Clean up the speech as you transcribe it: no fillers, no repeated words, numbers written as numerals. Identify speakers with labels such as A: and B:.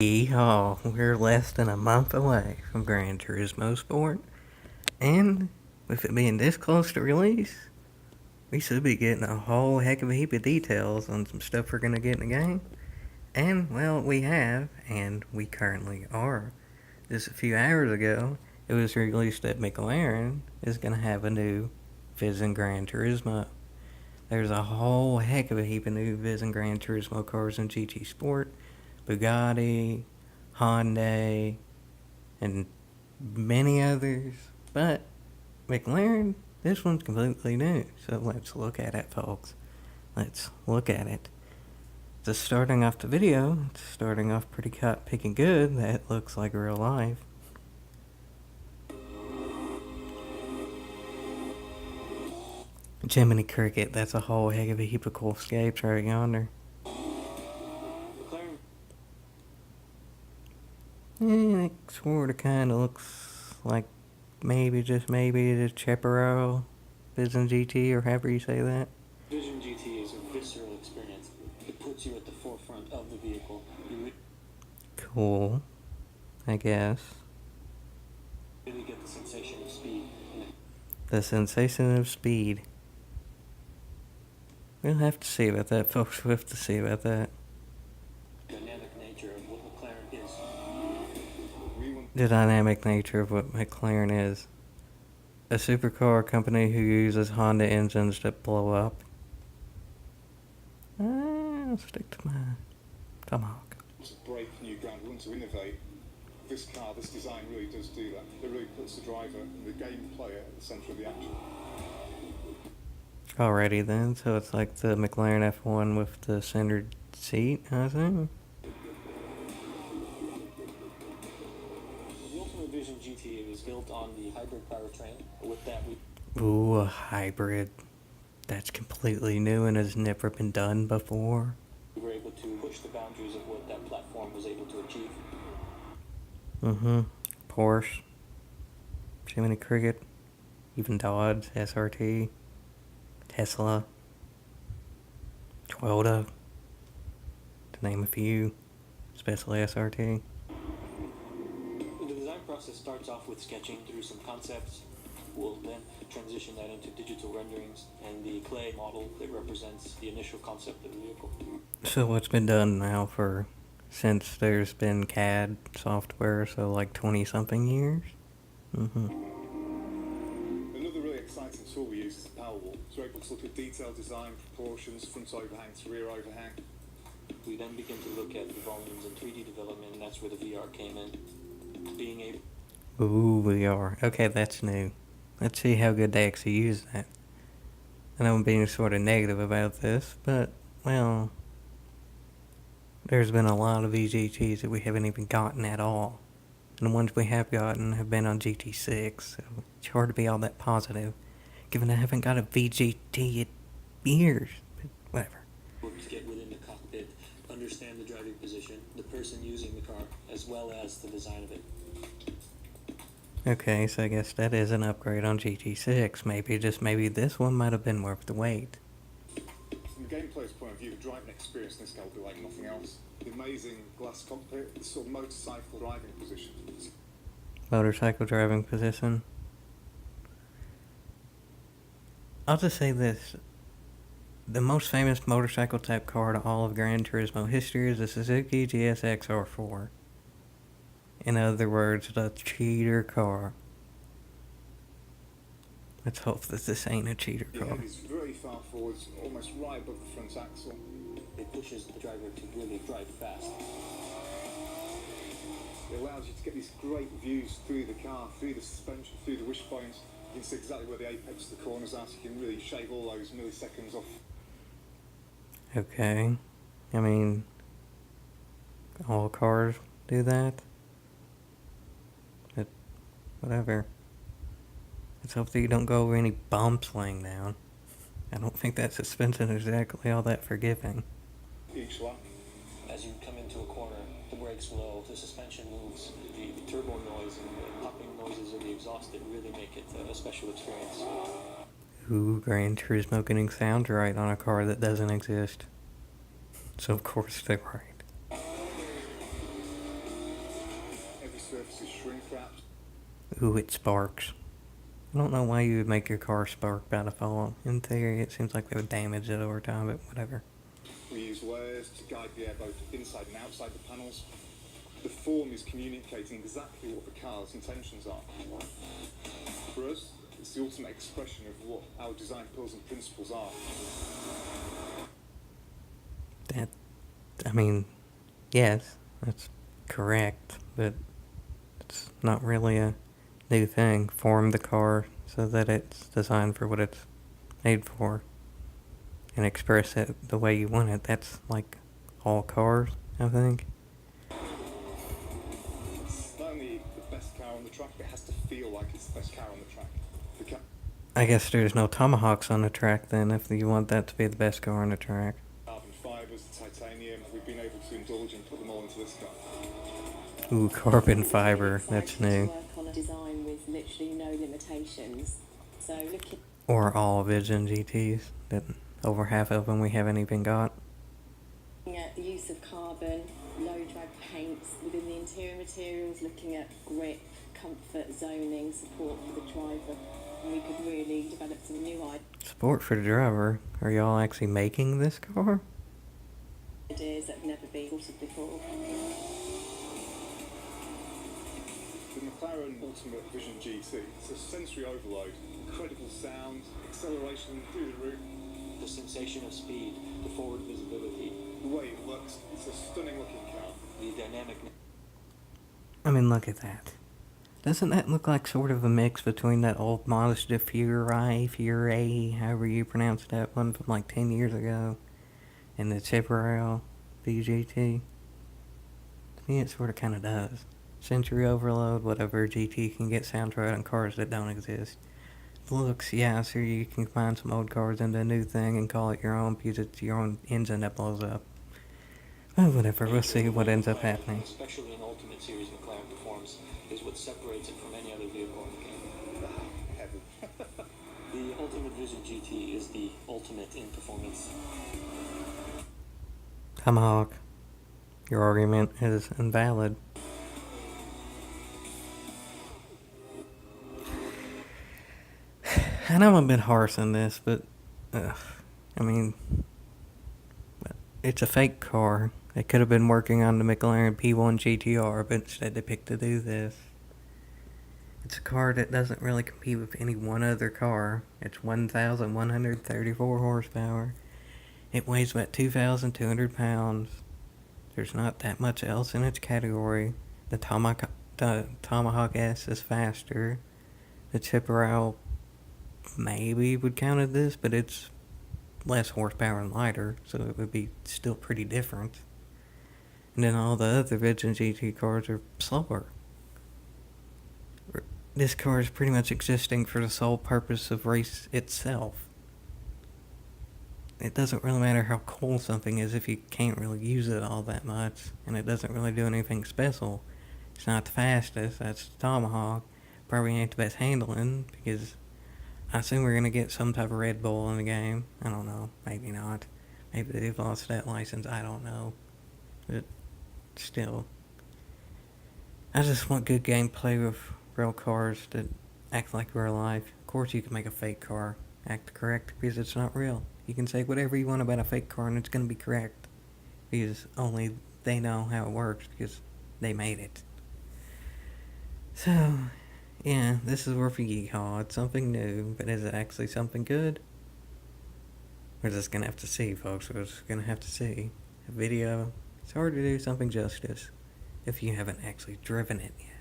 A: Yeehaw, we're less than a month away from Gran Turismo Sport, and with it being this close to release, we should be getting a whole heck of a heap of details on some stuff we're gonna get in the game. And, well, we have, and we currently are. Just a few hours ago, it was released that McLaren is gonna have a new Vision Gran Turismo. There's a whole heck of a heap of new Vision Gran Turismo cars in GT Sport. Bugatti, Hyundai, and many others. But McLaren, this one's completely new. So let's look at it, folks. Let's look at it. Just starting off the video, it's starting off pretty picking good. That looks like real life. Jiminy Cricket, that's a whole heck of a heap of cool scapes right yonder. It sort of kind of looks like maybe, just maybe, the Chaparral Vision GT, or however you say that.
B: Vision GT is a visceral experience. It puts you at the forefront of the vehicle.
A: Cool, I guess.
B: You really get the sensation of speed.
A: The sensation of speed. We'll have to see about that, folks. We'll have to see about that.
B: Dynamic nature of what McLaren is.
A: The dynamic nature of what McLaren is. A supercar company who uses Honda engines that blow up. I'll stick to my tomahawk.
C: To break new ground, we want to innovate. This car, this design really does do that. It really puts the driver and the game player at the centre of the action.
A: Alrighty then, so it's like the McLaren F1 with the centered seat, I think.
B: The Ultimate Vision GT is built on the hybrid powertrain. With that,
A: Ooh, a hybrid. That's completely new and has never been done before.
B: we were able to push the boundaries of what that platform was able to achieve.
A: Porsche, Jiminy Cricket, even Dodge, SRT, Tesla, Toyota, to name a few, especially SRT.
B: The design process starts off with sketching through some concepts. We'll then transition that into digital renderings and the clay model that represents the initial concept of the vehicle.
A: So what's been done now since there's been CAD software, so like 20-something years?
C: Another really exciting tool we use is the Powerwall. So we're able to look at detailed design, proportions, front overhang to rear overhang.
B: We then begin to look at the volumes and 3D development, and that's where the VR came in. Being able
A: Ooh, VR. Okay, that's new. Let's see how good they actually use that. I know I'm being sort of negative about this, but, well, there's been a lot of VGTs that we haven't even gotten at all. And the ones we have gotten have been on GT6, so it's hard to be all that positive, given I haven't got a VGT in years. But whatever.
B: to get within the cockpit, understand the driving position, the person using the car, as well as the design of it.
A: Okay, so I guess that is an upgrade on GT6. Maybe this one might have been worth the wait.
C: From the gameplayer's point of view, the driving experience in this car will be like nothing else. The amazing glass cockpit, the sort of motorcycle driving position.
A: Motorcycle driving position. I'll just say this. The most famous motorcycle type car to all of Gran Turismo history is the Suzuki GSX R4. In other words, the cheater car. Let's hope that this ain't a cheater car.
C: The head is very far forwards, almost right above the front axle.
B: It pushes the driver to really drive fast.
C: It allows you to get these great views through the car, through the suspension, through the wishbones. You can see exactly where the apex of the corners are, so you can really shave all those milliseconds off.
A: Okay. I mean, all cars do that. But, whatever. Let's hope that you don't go over any bumps laying down. I don't think that suspension is exactly all that forgiving.
C: Each lap.
B: As you come into a corner, the brakes low, the suspension moves, the turbo noise and the popping noises of the exhaust that really make it a special experience.
A: Ooh, Gran Turismo getting sound right on a car that doesn't exist. So of course they're right.
C: surfaces shrink wrapped.
A: Ooh, it sparks. I don't know why you would make your car spark by default. In theory, it seems like they would damage it over time, but whatever.
C: We use layers to guide the air both inside and outside the panels. The form is communicating exactly what the car's intentions are. For us, it's the ultimate expression of what our design pillars and principles are.
A: I mean, yes, that's correct, but it's not really a new thing. Form the car so that it's designed for what it's made for and express it the way you want it. That's like all cars, I think.
C: It's not only the best car on the track, it has to feel like it's the best car on the track. The car
A: I guess there's no tomahawks on the track then if you want that to be the best car on the track.
C: carbon fibres, the titanium, we've been able to indulge and put them all into this car.
A: Ooh, carbon fiber, that's new.
D: To work on a design with literally no limitations. So looking
A: Or all Vision GTs, that over half of them we haven't even got.
D: at the use of carbon, low drag paints within the interior materials, looking at grip, comfort, zoning, support for the driver, and we could really develop some new
A: Support for the driver. Are y'all actually making this car?
D: ideas that have never been thought of before.
C: The McLaren Ultimate Vision GT, it's a sensory overload, incredible sound, acceleration through the roof.
B: The sensation of speed, the forward visibility,
C: The way it looks, it's a stunning looking car.
B: the dynamic
A: I mean, look at that. Doesn't that look like sort of a mix between that old Mazda Fury, however you pronounce that one from like 10 years ago, and the Chevrolet VGT? To me, it sort of kind of does. Sensory overload, whatever GT can get soundtrack on cars that don't exist. Looks, yeah, so you can combine some old cars into a new thing and call it your own because it's your own engine that blows up. Well, whatever, we'll see what ends up happening.
B: especially in Ultimate Series McLaren performs, is what separates it from any other vehicle in the game.
C: Heaven.
B: The Ultimate Vision GT is the ultimate in performance.
A: Tomahawk, your argument is invalid. I know I'm a bit harsh on this, but, I mean, it's a fake car. They could have been working on the McLaren P1 GTR, but instead they picked to do this. It's a car that doesn't really compete with any one other car. It's 1,134 horsepower. It weighs about 2,200 pounds. There's not that much else in its category. The Tomahawk S is faster. The Chippewa maybe would count as this, but it's less horsepower and lighter, so it would be still pretty different. And then all the other Vision GT cars are slower. This car is pretty much existing for the sole purpose of race itself. It doesn't really matter how cool something is if you can't really use it all that much, and it doesn't really do anything special. It's not the fastest, that's the Tomahawk. Probably ain't the best handling, because I assume we're going to get some type of Red Bull in the game. I don't know, maybe not. Maybe they've lost that license, I don't know. But still, I just want good gameplay with real cars that act like real life. Of course you can make a fake car act correct because it's not real. You can say whatever you want about a fake car and it's going to be correct because only they know how it works because they made it. So, yeah, this is worth a yeehaw. It's something new, but is it actually something good? We're just going to have to see, folks. We're just going to have to see. A video, it's hard to do something justice if you haven't actually driven it yet.